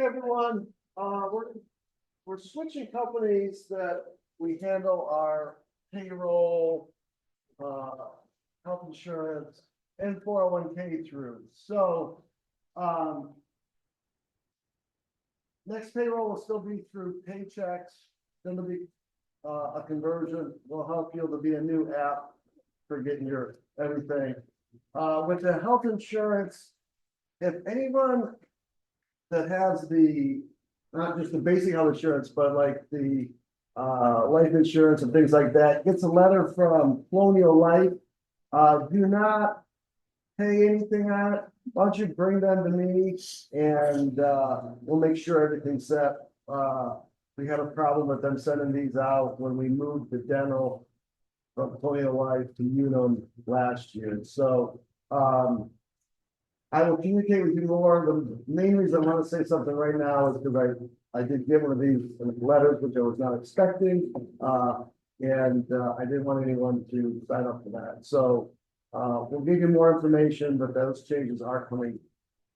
everyone. We're switching companies that we handle our payroll, health insurance, and 401k through. So, next payroll will still be through paychecks. Then there'll be a conversion. Will help you. There'll be a new app for getting your everything. With the health insurance, if anyone that has the, not just the basic health insurance, but like the life insurance and things like that, gets a letter from Colonial Life. Do not pay anything on it. Why don't you bring them to me and we'll make sure everything's set. We had a problem with them sending these out when we moved the dental from Colonial Life to Unum last year. So I will communicate with you more. The main reason I want to say something right now is because I did get one of these letters, which I was not expecting. And I didn't want anyone to sign up for that. So we'll give you more information, but those changes are coming.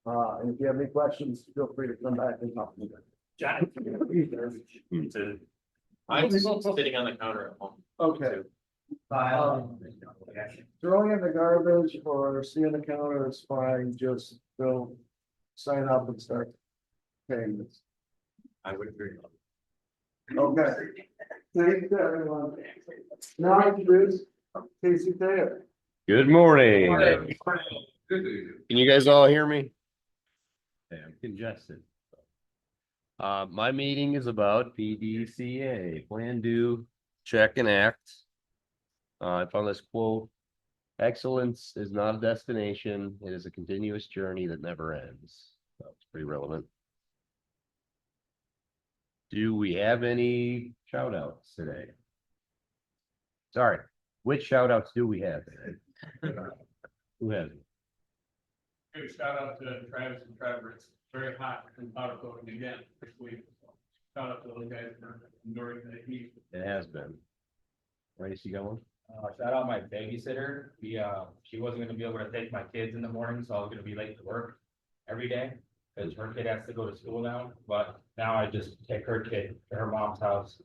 And if you have any questions, feel free to come back and talk to me. John, I'm sitting on the counter at home. Okay. Throwing in the garbage or seeing the counter is fine. Just go sign up and start paying this. I would agree. Okay. Thank you, everyone. Now I introduce P.D.C.A. Good morning. Can you guys all hear me? Yeah, I'm congested. My meeting is about P.D.C.A. Plan, do, check, and act. I found this quote: "Excellence is not a destination; it is a continuous journey that never ends." That's pretty relevant. Do we have any shout outs today? Sorry, which shout outs do we have today? Who has it? Good shout out to Travis and Trevor. It's very hot in powder coating again this week. So shout out to those guys for enduring the heat. It has been. Race, you got one? Shout out my babysitter. She wasn't gonna be able to take my kids in the morning, so I was gonna be late to work every day because her kid has to go to school now. But now I just take her kid to her mom's house,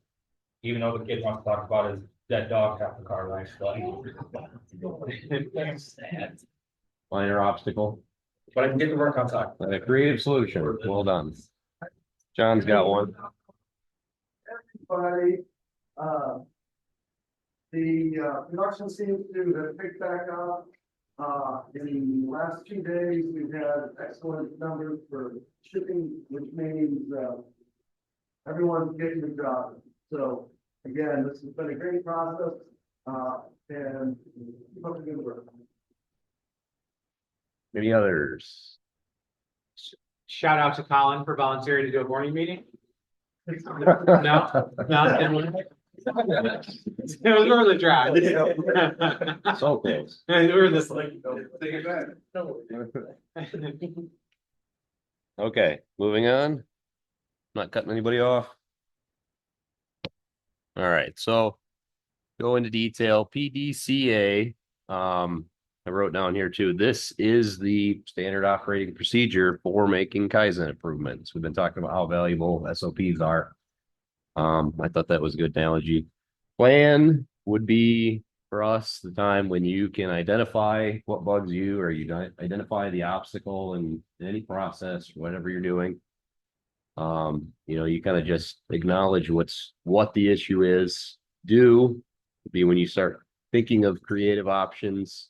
even though the kid wants to talk about his dead dog half the car life. Minor obstacle. But I can get to work on time. A creative solution. Well done. John's got one. Everybody, the production seems to have picked back up. In the last 2 days, we've had excellent numbers for shipping, which means everyone's getting the job. So again, this has been a great process, and keep up the good work. Any others? Shout out to Colin for volunteering to do a morning meeting. No, didn't want to. It was worth a try. So close. And we were this like, Take it back. Okay, moving on. Not cutting anybody off. All right, so go into detail. P.D.C.A. I wrote down here too. This is the standard operating procedure for making Kaizen improvements. We've been talking about how valuable SOPs are. I thought that was a good analogy. Plan would be for us the time when you can identify what bugs you, or you identify the obstacle in any process, whatever you're doing. You kind of just acknowledge what the issue is. Do would be when you start thinking of creative options.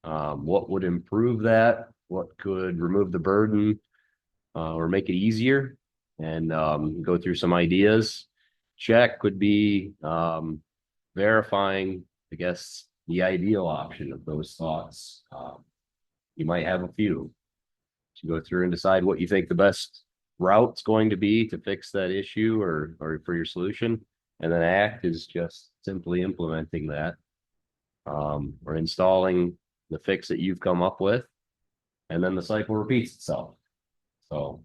What would improve that? What could remove the burden or make it easier? And go through some ideas. Check would be verifying, I guess, the ideal option of those thoughts. You might have a few. So go through and decide what you think the best route's going to be to fix that issue or for your solution. And then act is just simply implementing that or installing the fix that you've come up with. And then the cycle repeats itself. So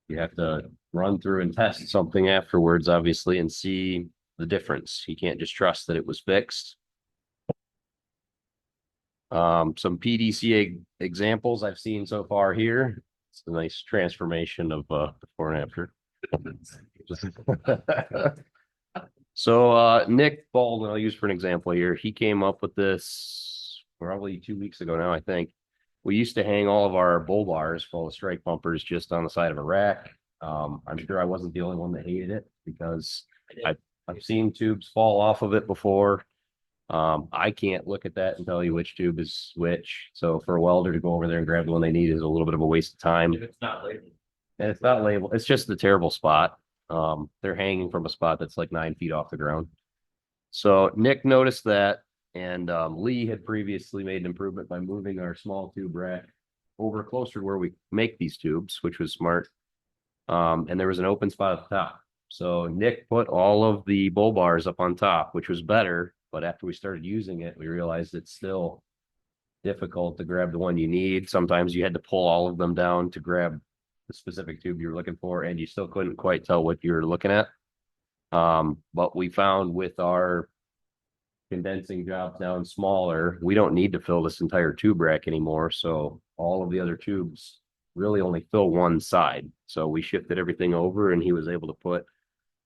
you have to run through and test something afterwards, obviously, and see the difference. You can't just trust that it was fixed. Some P.D.C.A. examples I've seen so far here. It's a nice transformation of before before and after. So Nick Baldwin, I'll use for an example here. He came up with this probably 2 weeks ago now, I think. We used to hang all of our bull bars full of strike bumpers just on the side of a rack. I'm sure I wasn't the only one that hated it because I've seen tubes fall off of it before. I can't look at that and tell you which tube is which. So for a welder to go over there and grab the one they need is a little bit of a waste of time. If it's not labeled. And it's not labeled. It's just the terrible spot. They're hanging from a spot that's like 9 feet off the ground. So Nick noticed that, and Lee had previously made an improvement by moving our small tube rack over closer to where we make these tubes, which was smart. And there was an open spot at the top. So Nick put all of the bull bars up on top, which was better. But after we started using it, we realized it's still difficult to grab the one you need. Sometimes you had to pull all of them down to grab the specific tube you're looking for, and you still couldn't quite tell what you're looking at. But we found with our condensing jobs down smaller, we don't need to fill this entire tube rack anymore. So all of the other tubes really only fill one side. So we shifted everything over, and he was able to put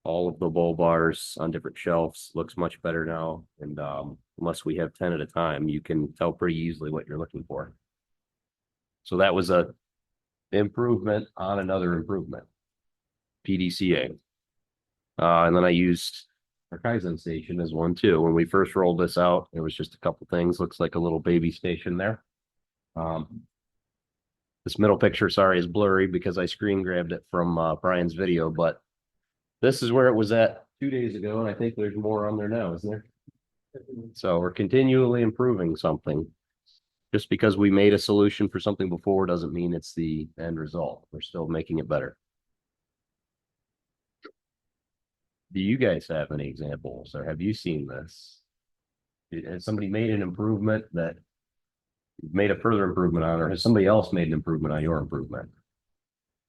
all of the bull bars on different shelves. Looks much better now. And unless we have 10 at a time, you can tell pretty easily what you're looking for. So that was a improvement on another improvement. P.D.C.A. And then I used our Kaizen station as one too. When we first rolled this out, there was just a couple things. Looks like a little baby station there. This middle picture, sorry, is blurry because I screen grabbed it from Brian's video, but this is where it was at 2 days ago, and I think there's more on there now, isn't there? So we're continually improving something. Just because we made a solution for something before doesn't mean it's the end result. We're still making it better. Do you guys have any examples, or have you seen this? Has somebody made an improvement that you've made a further improvement on, or has somebody else made an improvement on your improvement?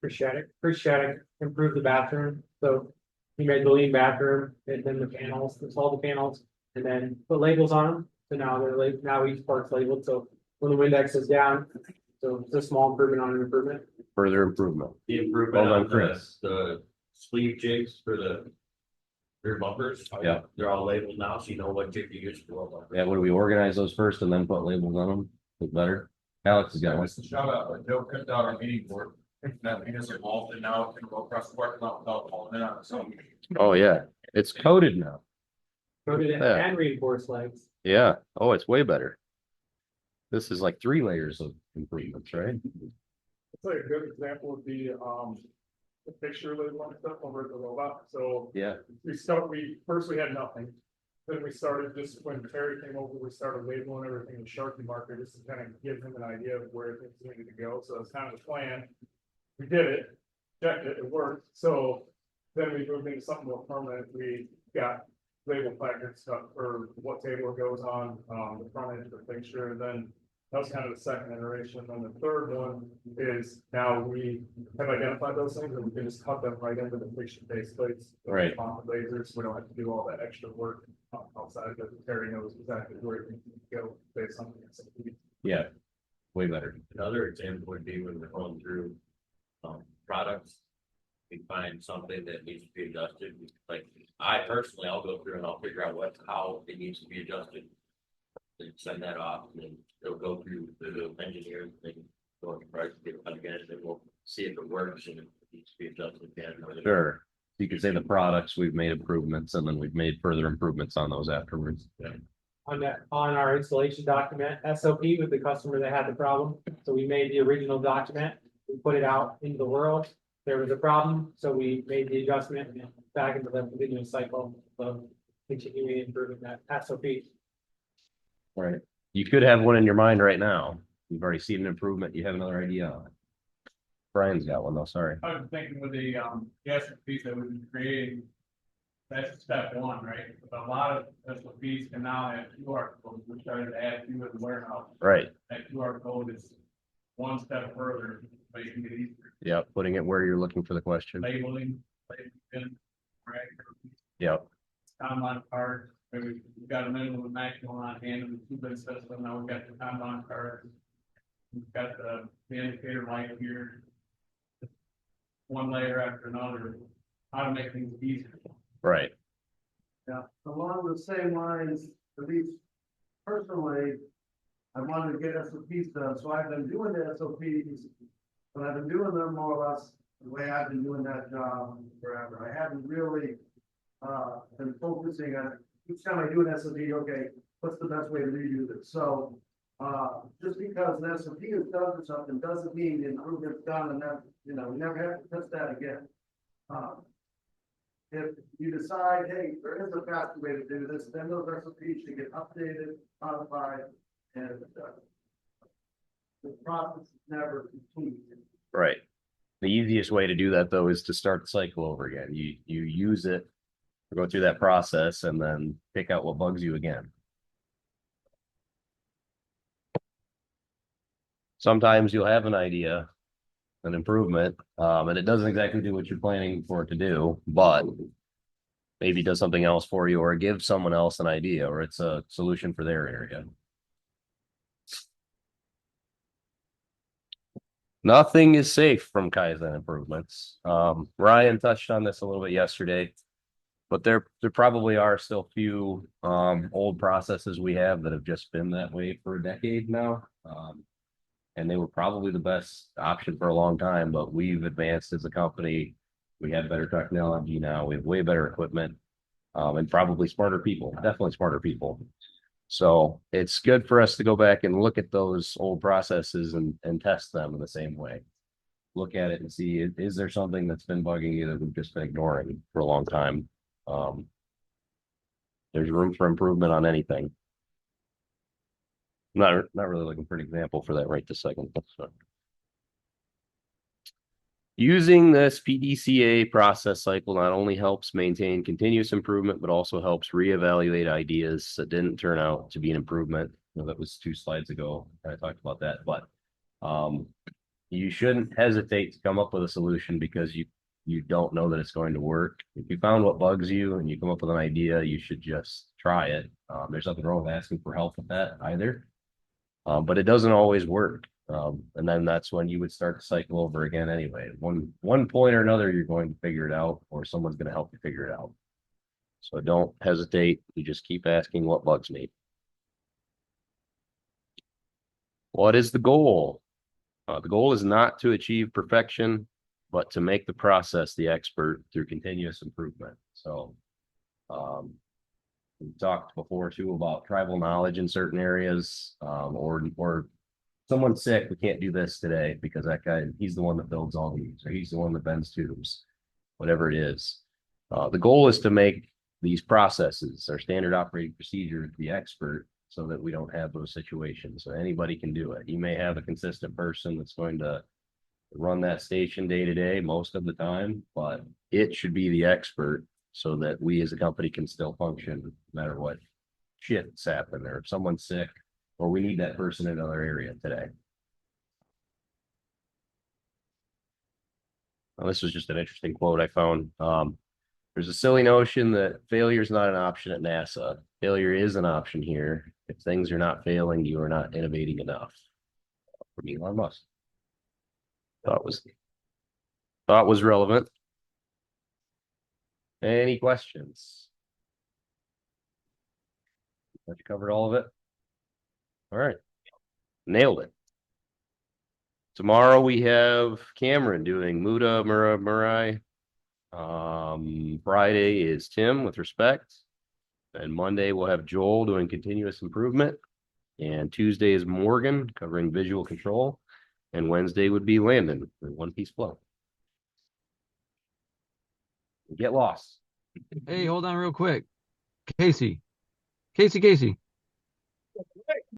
Pre-static improved the bathroom, so he made the lean bathroom, and then the panels, installed the panels, and then put labels on them. So now they're labeled, now each part's labeled, so when the Windex is down, so it's a small improvement on an improvement. Further improvement. The improvement Hold on, on Chris. the sleeve jigs for the rear bumpers. Yeah. They're all labeled now, so you know what jig to use for what bumper. Yeah, what do we organize those first and then put labels on them? Look better. Alex has got one. Shout out, Joe cut out our meeting board. That because it evolved and now it can go across the parking lot without falling in on its own. Oh yeah, it's coated now. Coated it Yeah. and reinforced legs. Yeah. Oh, it's way better. This is like 3 layers of improvements, right? It's like a good example would be, the picture labeling stuff over at the robot. So Yeah. we first we had nothing. Then we started just when Terry came over, we started labeling everything in Sharpie marker, just to kind of give him an idea of where things needed to go. So it's kind of the plan. We did it, checked it, it worked. So then we moved into something more permanent. We got label placard stuff for what table it goes on, the front end of the fixture, and then that was kind of the second iteration. And the third one is now we have identified those things and we can just cut them right into the fixture base plates. Right. On the lasers, we don't have to do all that extra work outside of it. Terry knows exactly where it needs to go based on the. Yeah. Way better. Another example would be when we're going through products. We find something that needs to be adjusted. Like I personally, I'll go through and I'll figure out how it needs to be adjusted. Then send that off, and then they'll go through the engineering thing, go to price, get it again, and then we'll see if it works and if it needs to be adjusted again. Sure. You could say the products, we've made improvements and then we've made further improvements on those afterwards. On our installation document, SOP with the customer that had the problem. So we made the original document, we put it out into the world. There was a problem, so we made the adjustment and back into the continuous cycle of continuing improving that SOP. Right. You could have one in your mind right now. You've already seen an improvement. You have another idea on it. Brian's got one though, sorry. I'm thinking with the gas piece that we've been creating. That's step one, right? But a lot of SOPs can now have QR codes. We're starting to add to the warehouse. Right. That QR code is one step further, making it easier. Yeah, putting it where you're looking for the question. Labeling, right? Yep. Kanban cards, we've got a minimum and maximum on hand in the two-bit system, now we've got the Kanban cards. We've got the indicator light here. one layer after another, how to make things easier. Right. Yeah, along the same lines, at least personally, I wanted to get SOPs done, so I've been doing the SOPs. But I've been doing them more or less the way I've been doing that job forever. I haven't really, been focusing on, each time I do an SOP, okay, what's the best way to redo this? So, just because an SOP is done for something doesn't mean the improvement's done and that, we never have to touch that again. If you decide, hey, there is a faster way to do this, then those SOPs should get updated, modified, and the process is never complete. Right. The easiest way to do that though is to start the cycle over again. You use it, go through that process and then pick out what bugs you again. Sometimes you'll have an idea, an improvement, and it doesn't exactly do what you're planning for it to do, but maybe does something else for you or gives someone else an idea or it's a solution for their area. Nothing is safe from Kaizen improvements. Ryan touched on this a little bit yesterday, but there probably are still few old processes we have that have just been that way for a decade now. And they were probably the best option for a long time, but we've advanced as a company. We have better technology now. We have way better equipment, and probably smarter people, definitely smarter people. So it's good for us to go back and look at those old processes and test them in the same way. Look at it and see, is there something that's been bugging you that we've just been ignoring for a long time? There's room for improvement on anything. Not really looking for an example for that right this second. So. Using this P.D.C.A. process cycle not only helps maintain continuous improvement, but also helps reevaluate ideas that didn't turn out to be an improvement. That was 2 slides ago. I talked about that, but you shouldn't hesitate to come up with a solution because you don't know that it's going to work. If you found what bugs you and you come up with an idea, you should just try it. There's nothing wrong with asking for help with that either. But it doesn't always work. And then that's when you would start to cycle over again anyway. One point or another, you're going to figure it out, or someone's going to help you figure it out. So don't hesitate. You just keep asking what bugs me. What is the goal? The goal is not to achieve perfection, but to make the process the expert through continuous improvement. So, we talked before too about tribal knowledge in certain areas, or someone's sick, we can't do this today because that guy, he's the one that builds all these, or he's the one that bends tubes, whatever it is. The goal is to make these processes, our standard operating procedure, the expert so that we don't have those situations. So anybody can do it. You may have a consistent person that's going to run that station day to day most of the time, but it should be the expert so that we as a company can still function no matter what shit's happened or if someone's sick or we need that person in another area today. Well, this was just an interesting quote I found. There's a silly notion that failure is not an option at NASA. Failure is an option here. If things are not failing, you are not innovating enough. From Elon Musk. Thought was relevant. Any questions? Have you covered all of it? All right. Nailed it. Tomorrow we have Cameron doing Muda Murai. Friday is Tim with respect. And Monday we'll have Joel doing continuous improvement. And Tuesday is Morgan covering visual control. And Wednesday would be Landon for One Piece Flow. Get lost. Hey, hold on real quick. Casey.